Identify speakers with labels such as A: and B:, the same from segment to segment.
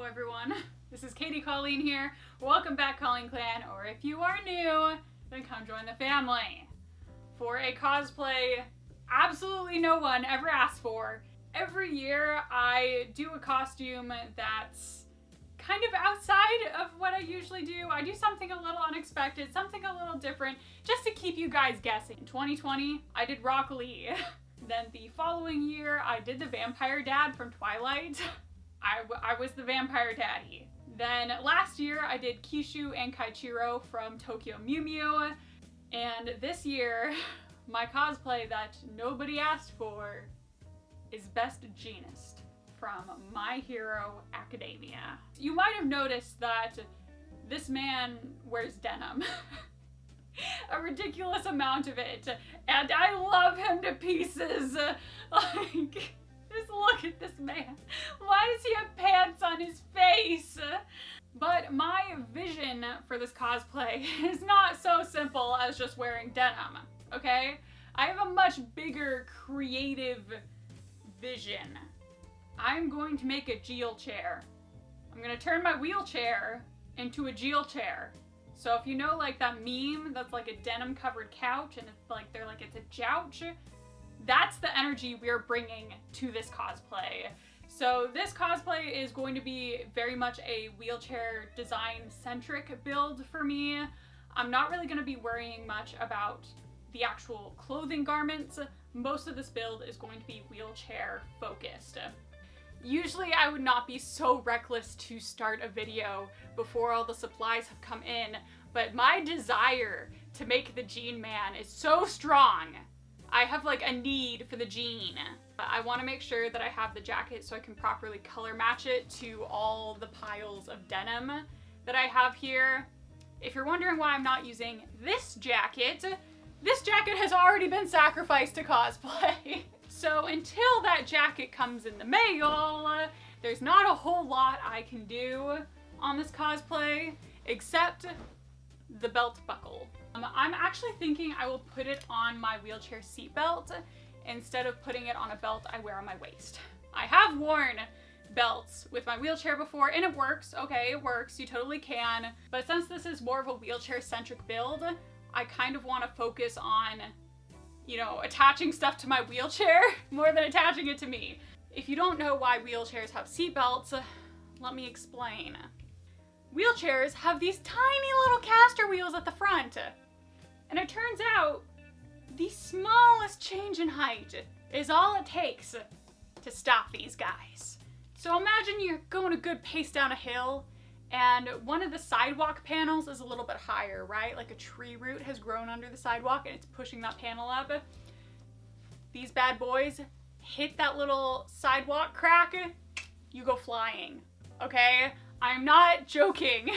A: everyone. This is Katie Colleen here. Welcome back, Colleen Clan, or if you are new, then come join the family. For a cosplay absolutely no one ever asked for, every year I do a costume that's kind of outside of what I usually do. I do something a little unexpected, something a little different, just to keep you guys guessing. In 2020, I did Rock Lee. Then the following year, I did the Vampire Dad from Twilight. I was the Vampire Daddy. Then last year, I did Kishu and Kaichiro from Tokyo Mew Mew. And this year, my cosplay that nobody asked for is Best Jeanist from My Hero Academia. You might have noticed that this man wears denim. A ridiculous amount of it, and I love him to pieces. Like, just look at this man. Why does he have pants on his face? But my vision for this cosplay is not so simple as just wearing denim, okay? I have a much bigger creative vision. I'm going to make a Jeelchair. I'm gonna turn my wheelchair into a Jeelchair. So if you know like that meme that's like a denim covered couch and it's like it's a jouch, that's the energy we're bringing to this cosplay. So this cosplay is going to be very much a wheelchair design centric build for me. I'm not really going to be worrying much about the actual clothing garments. Most of this build is going to be wheelchair focused. Usually I would not be so reckless to start a video before all the supplies have come in, but my desire to make the Jean Man is so strong. I have like a need for the Jean. I want to make sure that I have the jacket so I can properly color match it to all the piles of denim that I have here. If you're wondering why I'm not using this jacket has already been sacrificed to cosplay. So until that jacket comes in the mail, there's not a whole lot I can do on this cosplay except the belt buckle. I'm actually thinking I will put it on my wheelchair seatbelt instead of putting it on a belt I wear on my waist. I have worn belts with my wheelchair before and it works, okay, it works, you totally can. But since this is more of a wheelchair centric build, I kind of want to focus on, you know, attaching stuff to my wheelchair more than attaching it to me. If you don't know why wheelchairs have seatbelts, let me explain. Wheelchairs have these tiny little caster wheels at the front. And it turns out the smallest change in height is all it takes to stop these guys. So imagine you're going a good pace down a hill and one of the sidewalk panels is a little bit higher, right? Like a tree root has grown under the sidewalk and it's pushing that panel up. These bad boys hit that little sidewalk crack, you go flying, okay? I'm not joking.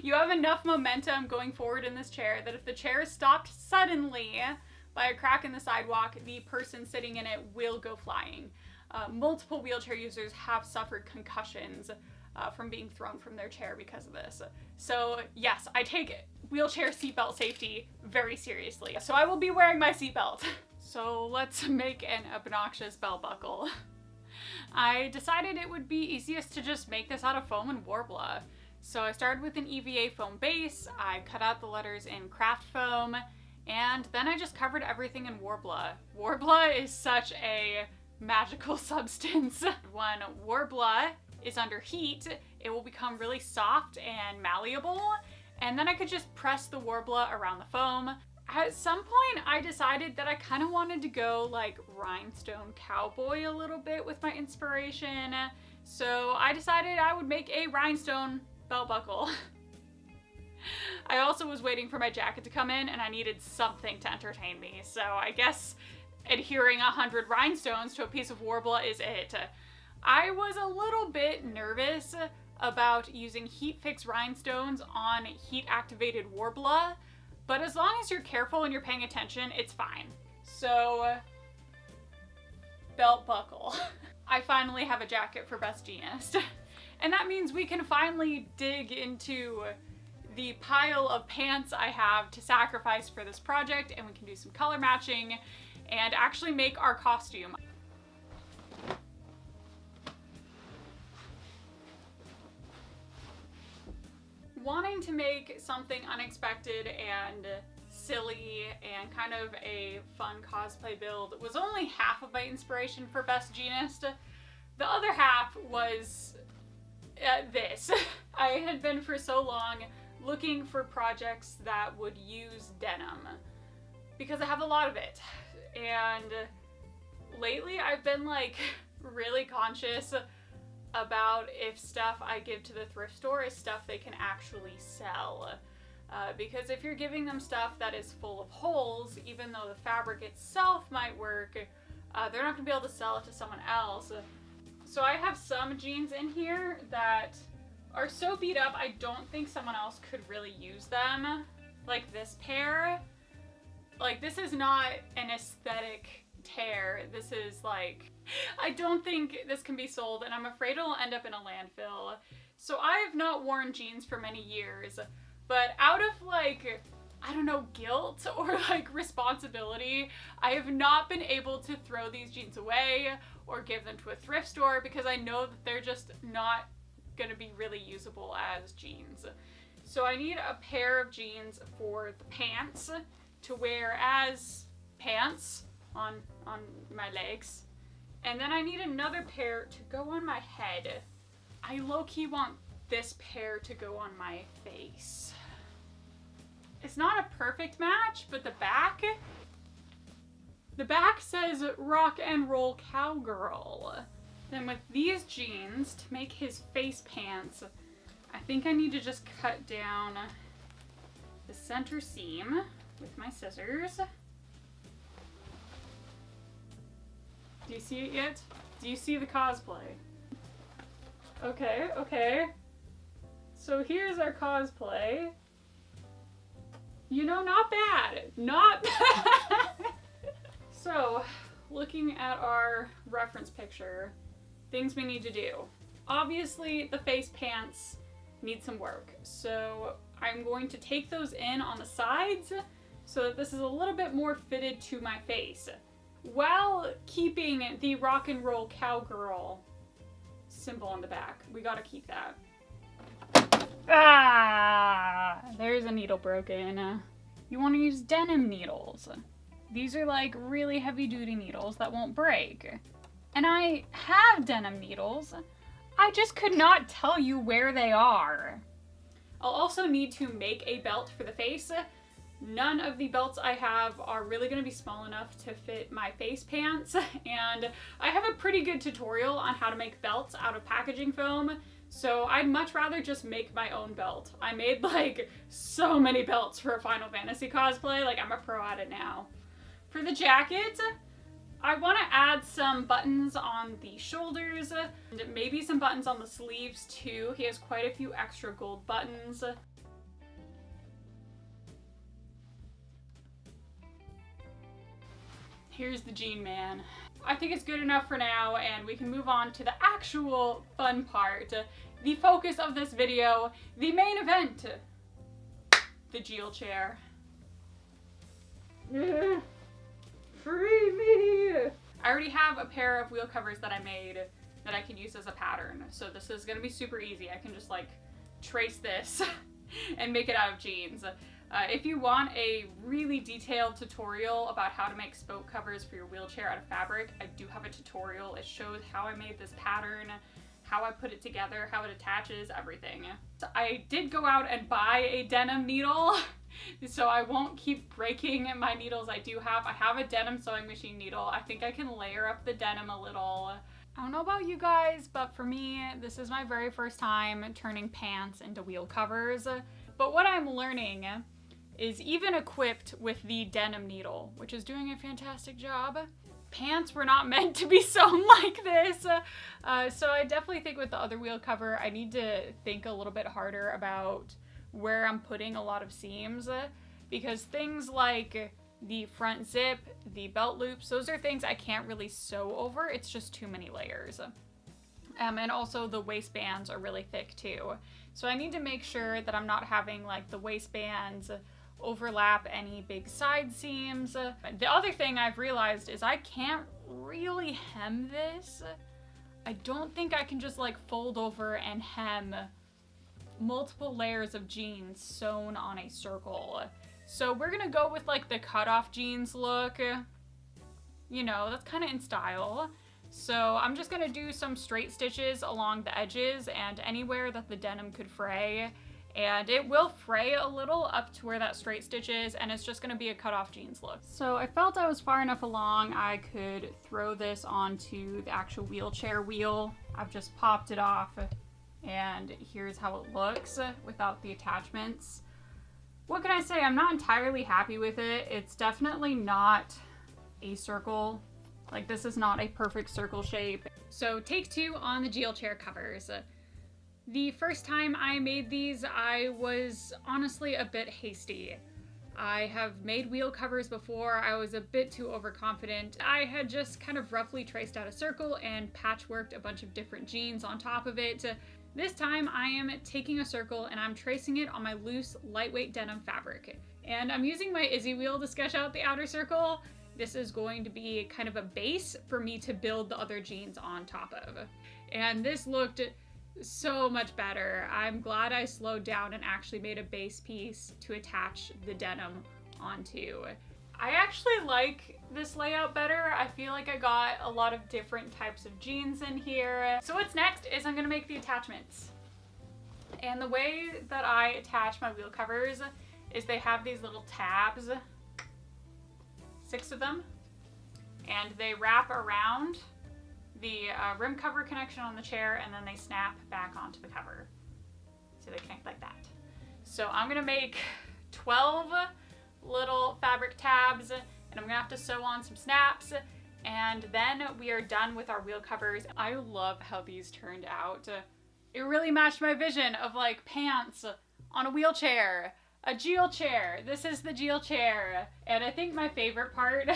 A: You have enough momentum going forward in this chair that if the chair is stopped suddenly by a crack in the sidewalk, the person sitting in it will go flying. Multiple wheelchair users have suffered concussions from being thrown from their chair because of this. So yes, I take wheelchair seatbelt safety very seriously. So I will be wearing my seatbelt. So let's make an obnoxious belt buckle. I decided it would be easiest to just make this out of foam and Worbla. So I started with an EVA foam base, I cut out the letters in craft foam, and then I just covered everything in Worbla. Worbla is such a magical substance. When Worbla is under heat, it will become really soft and malleable, and then I could just press the Worbla around the foam. At some point, I decided that I kind of wanted to go like rhinestone cowboy a little bit with my inspiration, so I decided I would make a rhinestone belt buckle. I also was waiting for my jacket to come in and I needed something to entertain me, so I guess adhering 100 rhinestones to a piece of Worbla is it. I was a little bit nervous about using heat fix rhinestones on heat activated Worbla, but as long as you're careful and you're paying attention, it's fine. So, belt buckle. I finally have a jacket for Best Jeanist. And that means we can finally dig into the pile of pants I have to sacrifice for this project, and we can do some color matching and actually make our costume. wanting to make something unexpected and silly and kind of a fun cosplay build was only half of my inspiration for Best Jeanist. The other half was this. I had been for so long looking for projects that would use denim because I have a lot of it, and lately I've been like really conscious about if stuff I give to the thrift store is stuff they can actually sell. Because if you're giving them stuff that is full of holes, even though the fabric itself might work, they're not gonna be able to sell it to someone else. So I have some jeans in here that are so beat up I don't think someone else could really use them. Like this pair. Like, this is not an aesthetic tear. This is like, I don't think this can be sold, and I'm afraid it'll end up in a landfill. So I have not worn jeans for many years, but out of like, I don't know, guilt or like responsibility, I have not been able to throw these jeans away or give them to a thrift store because I know that they're just not gonna be really usable as jeans. So I need a pair of jeans for the pants to wear as pants on my legs. And then I need another pair to go on my head. I low-key want this pair to go on my face. It's not a perfect match, but the back says rock and roll cowgirl. Then with these jeans, to make his face pants, I think I need to just cut down the center seam with my scissors. Do you see it yet? Do you see the cosplay? Okay, okay. So here's our cosplay. You know, not bad. Not bad. So, looking at our reference picture, things we need to do. Obviously, the face pants need some work. So I'm going to take those in on the sides so that this is a little bit more fitted to my face, while keeping the rock and roll cowgirl symbol on the back. We gotta keep that. Ah, there's a needle broken. You want to use denim needles. These are like really heavy duty needles that won't break. And I have denim needles. I just could not tell you where they are. I'll also need to make a belt for the face. None of the belts I have are really going to be small enough to fit my face pants, and I have a pretty good tutorial on how to make belts out of packaging foam, so I'd much rather just make my own belt. I made like so many belts for a Final Fantasy cosplay, like I'm a pro at it now. For the jacket, I want to add some buttons on the shoulders, and maybe some buttons on the sleeves too. He has quite a few extra gold buttons. Here's the Jean Man. I think it's good enough for now, and we can move on to the actual fun part. The focus of this video, the main event. The Jeelchair. Free me! I already have a pair of wheel covers that I made that I can use as a pattern, so this is gonna be super easy. I can just like trace this and make it out of jeans. If you want a really detailed tutorial about how to make spoke covers for your wheelchair out of fabric, I do have a tutorial. It shows how I made this pattern, how I put it together, how it attaches, everything. So I did go out and buy a denim needle, so I won't keep breaking my needles I do have. I have a denim sewing machine needle. I think I can layer up the denim a little. I don't know about you guys, but for me, this is my very first time turning pants into wheel covers. But what I'm learning is even equipped with the denim needle, which is doing a fantastic job, pants were not meant to be sewn like this. So I definitely think with the other wheel cover, I need to think a little bit harder about where I'm putting a lot of seams, because things like the front zip, the belt loops, those are things I can't really sew over. It's just too many layers. And also the waistbands are really thick too. So I need to make sure that I'm not having like the waistbands overlap any big side seams. The other thing I've realized is I can't really hem this. I don't think I can just like fold over and hem multiple layers of jeans sewn on a circle. So we're gonna go with like the cutoff jeans look. You know, that's kind of in style. So I'm just gonna do some straight stitches along the edges and anywhere that the denim could fray. And it will fray a little up to where that straight stitch is, and it's just gonna be a cutoff jeans look. So I felt I was far enough along I could throw this onto the actual wheelchair wheel. I've just popped it off, and here's how it looks without the attachments. What can I say? I'm not entirely happy with it. It's definitely not a circle. Like, this is not a perfect circle shape. So take 2 on the Jeelchair covers. The first time I made these, I was honestly a bit hasty. I have made wheel covers before. I was a bit too overconfident. I had just kind of roughly traced out a circle and patchworked a bunch of different jeans on top of it. This time I am taking a circle and I'm tracing it on my loose, lightweight denim fabric. And I'm using my Izzy wheel to sketch out the outer circle. This is going to be kind of a base for me to build the other jeans on top of. And this looked so much better. I'm glad I slowed down and actually made a base piece to attach the denim onto. I actually like this layout better. I feel like I got a lot of different types of jeans in here. So what's next is I'm gonna make the attachments. And the way that I attach my wheel covers is they have these little tabs, 6 of them, and they wrap around the rim cover connection on the chair, and then they snap back onto the cover. So they connect like that. So I'm gonna make 12 little fabric tabs, and I'm gonna have to sew on some snaps, and then we are done with our wheel covers. I love how these turned out. It really matched my vision of like pants on a wheelchair, a Jeelchair. This is the Jeelchair. And I think my favorite part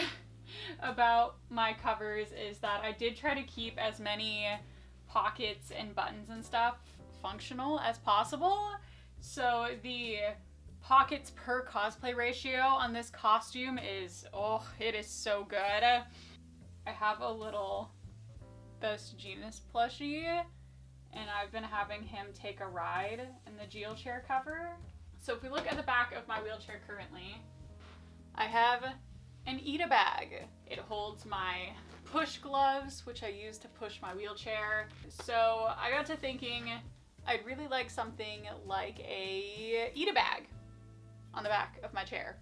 A: about my covers is that I did try to keep as many pockets and buttons and stuff functional as possible. So the pockets per cosplay ratio on this costume is, oh, it is so good. I have a little Best Jeanist plushie, and I've been having him take a ride in the Jeelchair cover. So if we look at the back of my wheelchair currently, I have an Ita bag. It holds my push gloves, which I use to push my wheelchair. So I got to thinking I'd really like something like a Ita bag on the back of my chair.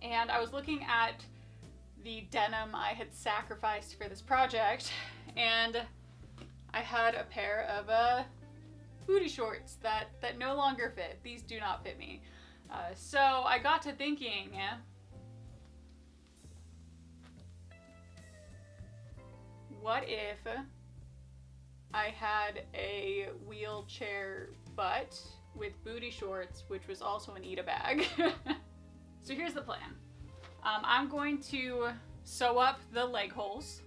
A: And I was looking at the denim I had sacrificed for this project, and I had a pair of booty shorts that no longer fit. These do not fit me. So I got to thinking, what if I had a wheelchair butt with booty shorts, which was also an Ita bag? So here's the plan. I'm going to sew up the leg holes,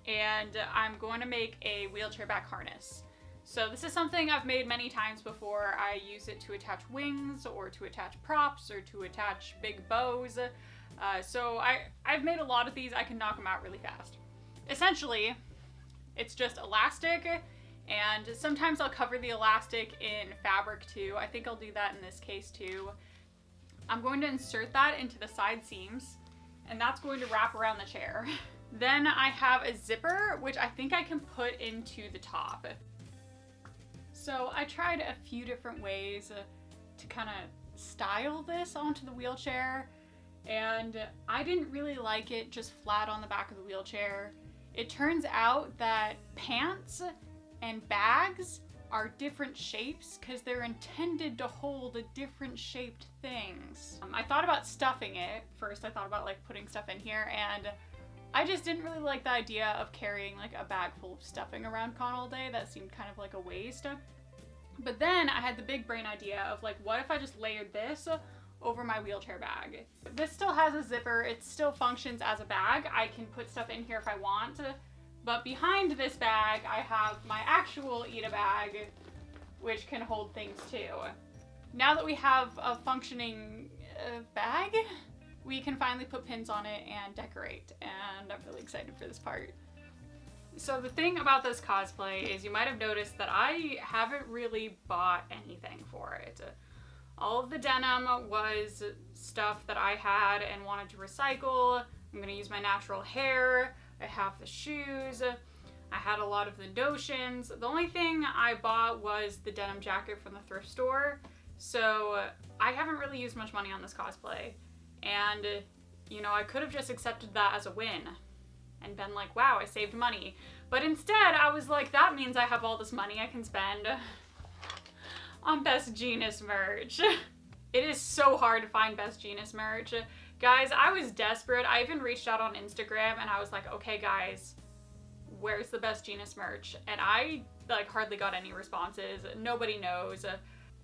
A: and I'm going to make a wheelchair back harness. So this is something I've made many times before. I use it to attach wings or to attach props or to attach big bows. So I've made a lot of these. I can knock them out really fast. Essentially, it's just elastic, and sometimes I'll cover the elastic in fabric too. I think I'll do that in this case too. I'm going to insert that into the side seams, and that's going to wrap around the chair. Then I have a zipper, which I think I can put into the top. So I tried a few different ways to kind of style this onto the wheelchair, and I didn't really like it just flat on the back of the wheelchair. It turns out that pants and bags are different shapes because they're intended to hold different shaped things. I thought about stuffing it first. I thought about like putting stuff in here, and I just didn't really like the idea of carrying like a bag full of stuffing around con all day. That seemed kind of like a waste. But then I had the big brain idea of like, what if I just layered this over my wheelchair bag? This still has a zipper. It still functions as a bag. I can put stuff in here if I want. But behind this bag, I have my actual Ita bag, which can hold things too. Now that we have a functioning bag, we can finally put pins on it and decorate, and I'm really excited for this part. So the thing about this cosplay is you might have noticed that I haven't really bought anything for it. All of the denim was stuff that I had and wanted to recycle. I'm gonna use my natural hair. I have the shoes. I had a lot of the notions. The only thing I bought was the denim jacket from the thrift store. So I haven't really used much money on this cosplay. And, you know, I could have just accepted that as a win and been like, wow, I saved money. But instead, I was like, that means I have all this money I can spend on Best Jeanist merch. It is so hard to find Best Jeanist merch. Guys, I was desperate. I even reached out on Instagram and I was like, okay guys, where's the Best Jeanist merch? And I like hardly got any responses. Nobody knows.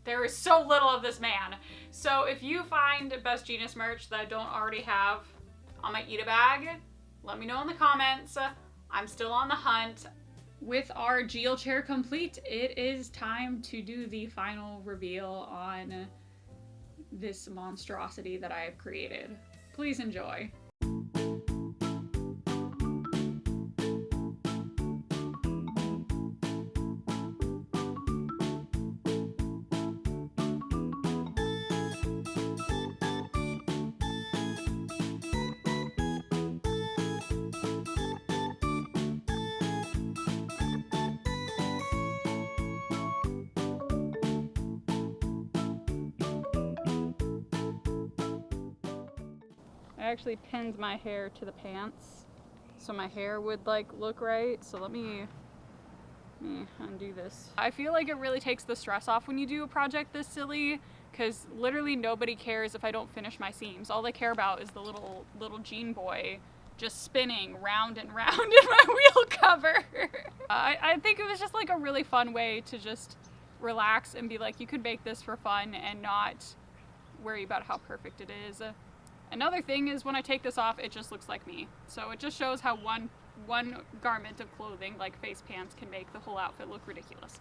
A: There is so little of this man. So if you find Best Jeanist merch that I don't already have on my Ita bag, let me know in the comments. I'm still on the hunt. With our Jeelchair complete, it is time to do the final reveal on this monstrosity that I have created. Please enjoy. I actually pinned my hair to the pants so my hair would like look right. So let me undo this. I feel like it really takes the stress off when you do a project this silly, because literally nobody cares if I don't finish my seams. All they care about is the little jean boy just spinning round and round in my wheel cover. I think it was just like a really fun way to just relax and be like, you could make this for fun and not worry about how perfect it is. Another thing is when I take this off, it just looks like me. So it just shows how one garment of clothing, like face pants, can make the whole outfit look ridiculous.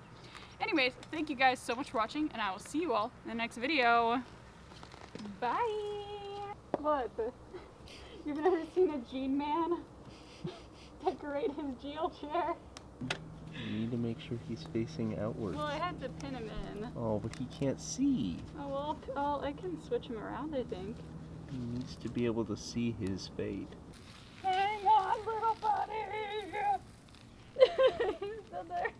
A: Anyways, thank you guys so much for watching, and I will see you all in the next video. Bye! What? You've never seen a jean man decorate his Jeel chair?
B: You need to make sure he's facing outwards.
A: Well, I had to pin him in.
B: Oh, but he can't see.
A: Oh, well, I can switch him around, I think.
B: He needs to be able to see his fate.
A: Hang on, little buddy! He's still there.